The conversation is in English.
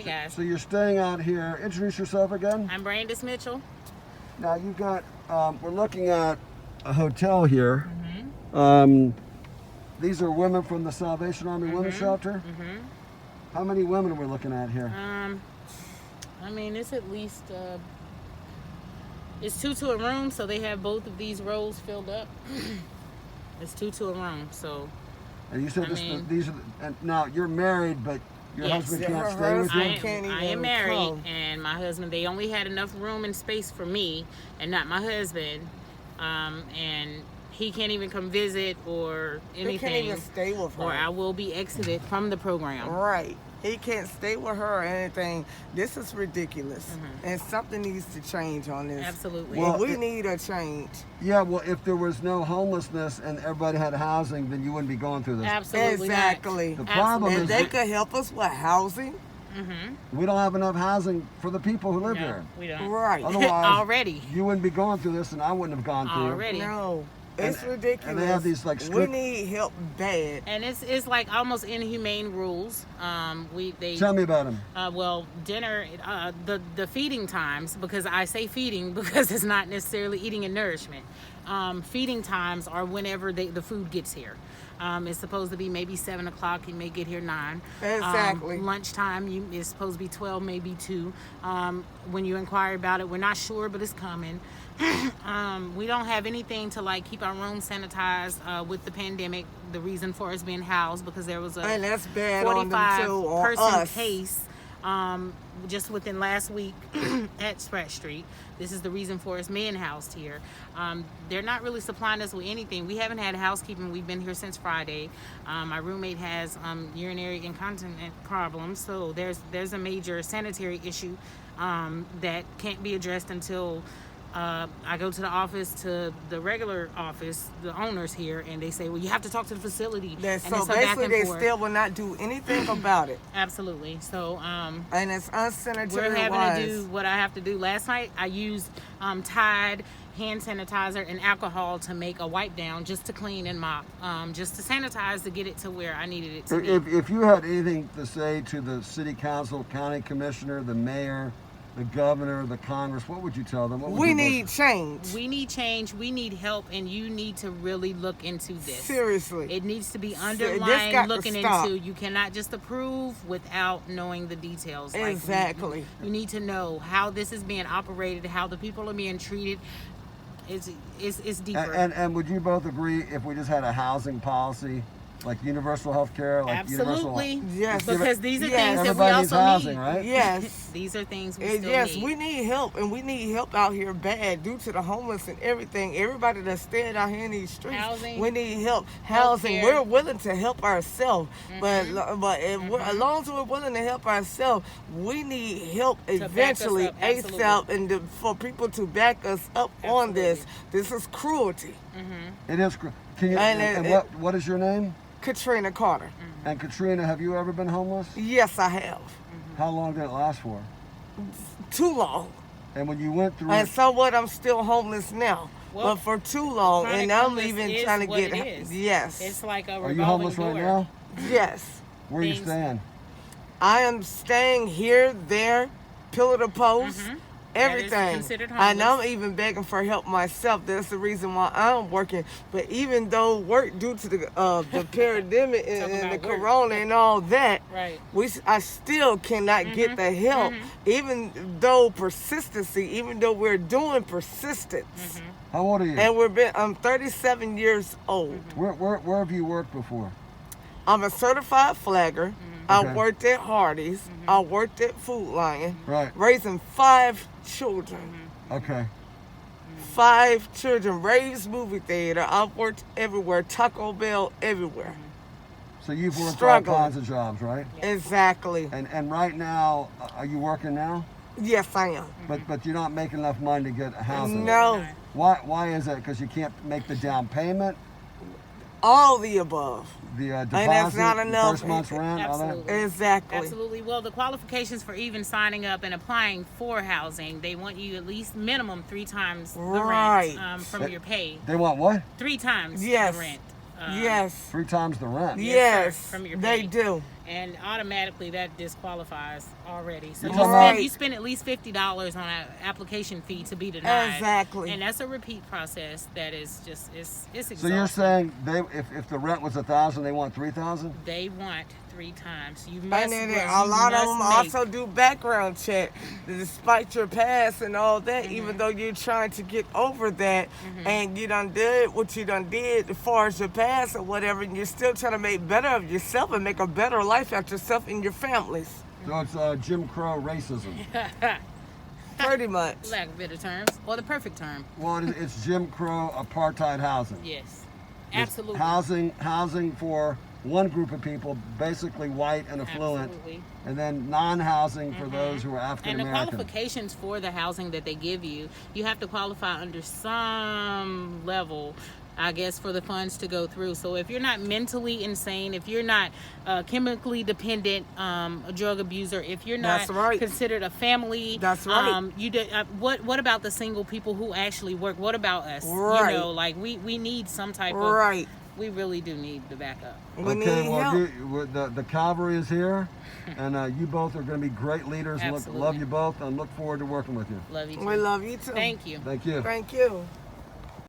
guys. So you're staying out here. Introduce yourself again. I'm Brandice Mitchell. Now you've got, we're looking at a hotel here. These are women from the Salvation Army Women's Shelter. How many women are we looking at here? I mean, it's at least, it's 2 to a room, so they have both of these rows filled up. It's 2 to a room, so. And you said these are, and now you're married, but your husband can't stay with you? I am married, and my husband, they only had enough room and space for me and not my husband. And he can't even come visit or anything. He can't even stay with her. Or I will be exited from the program. Right. He can't stay with her or anything. This is ridiculous. And something needs to change on this. Absolutely. Well, we need a change. Yeah, well, if there was no homelessness and everybody had housing, then you wouldn't be going through this. Absolutely Exactly. not. The problem And is they could help us with housing. we don't have enough housing for the people who live here. We don't. Right. Otherwise, Already. you wouldn't be going through this, and I wouldn't have gone through Already. No. It's ridiculous. And they have these like we strict. need help bad. And it's like almost inhumane rules. Tell me about them. Well, dinner, the feeding times, because I say feeding because it's not necessarily eating and nourishment. Feeding times are whenever the food gets here. It's supposed to be maybe 7 o'clock. You may get here 9. Exactly. Lunchtime is supposed to be 12, maybe 2. When you inquire about it, we're not sure, but it's coming. We don't have anything to like keep our room sanitized with the pandemic. The reason for us being housed because there was a And that's bad on them too, on 45 person us. case just within last week at Spratt Street. This is the reason for us being housed here. They're not really supplying us with anything. We haven't had housekeeping. We've been here since Friday. My roommate has urinary incontinence problems, so there's a major sanitary issue that can't be addressed until I go to the office, to the regular office, the owners here, and they say, well, you have to talk to the facility. So basically they still will not do anything about it. Absolutely. So and it's unsanitary. we're having to do what I have to do. Last night I used Tide hand sanitizer and alcohol to make a wipe down just to clean and mop, just to sanitize to get it to where I needed it to be. If you had anything to say to the city council, county commissioner, the mayor, the governor, the Congress, what would you tell them? We need change. We need change. We need help, and you need to really look into this. Seriously. It needs to be This underlying got to looking stop. into. You cannot just approve without knowing the details. Like, Exactly. you need to know how this is being operated, how the people are being treated. It's deeper. And would you both agree if we just had a housing policy, like universal health care, like Absolutely. Yes. Because these are Yes. things that we Everybody needs also housing, need. right? Yes. These are things we And still yes, need. we need help, and we need help out here bad due to the homeless and everything. Everybody that's staying out here in these streets, Housing, we need help. Housing, healthcare. we're willing to help ourselves, but if as long as we're willing to help ourselves, we need help back us eventually, up, absolutely. ASAP, and for people to back us up on this. This is cruelty. It is. Can you? And What is your name? Katrina Carter. And Katrina, have you ever been homeless? Yes, I have. How long did it last for? Too long. And when you went through And it, somewhat I'm still homeless now. Well, but for too long, chronic and I'm homeless even is trying to what get it is. yes. It's like a are revolving you homeless door. right now? Yes. Where are you Things- staying? I am staying here, there, pillar to post, everything. That is considered And I'm homeless. even begging for help myself. That's the reason why I'm working. But even though work due to the pandemic and the about work. corona and all that, Right. I still cannot get the help. Even though persistency, even though we're doing persistence. How old are you? And I'm 37 years old. Where have you worked before? I'm a certified flagger. Okay. I worked at Hardee's. I worked at Food Lion. Right. Raising 5 children. Okay. 5 children. Raised movie theater. I've worked everywhere. Taco Bell, everywhere. So you've worked Struggling. all kinds of jobs, right? Exactly. And right now, are you working now? Yes, I am. But you're not making enough money to get housing. No. Why is that? Because you can't make the down payment, All the above. the deposit, that's not the enough. first month's rent, all that. Absolutely. Exactly. Absolutely. Well, the qualifications for even signing up and applying for housing, they want you at least minimum 3 times the Right. rent from your pay. They want what? 3 times Yes. the rent. Yes. 3 times the rent. Yes, Yes. sir, from your they pay. do. and automatically that disqualifies already. So Right. you spend at least $50 on an application fee to be denied. Exactly. And that's a repeat process that is just it's exhausting. So you're saying if the rent was $1,000, they want $3,000? They want 3 times. You must. And then bro, a you lot of must them make- also do background check, despite your past and all that. Even though you're trying to get over that, and you done did what you done did as far as your past or whatever, and you're still trying to make better of yourself and make a better life out yourself and your families. So it's Jim Crow racism. Pretty much. lack of better terms, or the perfect term. Well, it's Jim Crow apartheid housing. Yes, It's absolutely. housing for one group of people, basically white and affluent, Absolutely. and then non-housing for those who are African And the American. qualifications for the housing that they give you, you have to qualify under some level, I guess, for the funds to go through. So if you're not mentally insane, if you're not chemically dependent, a drug abuser, if you're not That's right. considered a family, That's right. What about the single people who actually work? What about us? Right. You know, like we need some type of. Right. We really do need the backup. We need well, help. the cavalry is here, and you both are going to be great leaders. Absolutely. Love you both, and look forward to working with you. Love you. Too. We love you too. Thank you. Thank you. Thank you.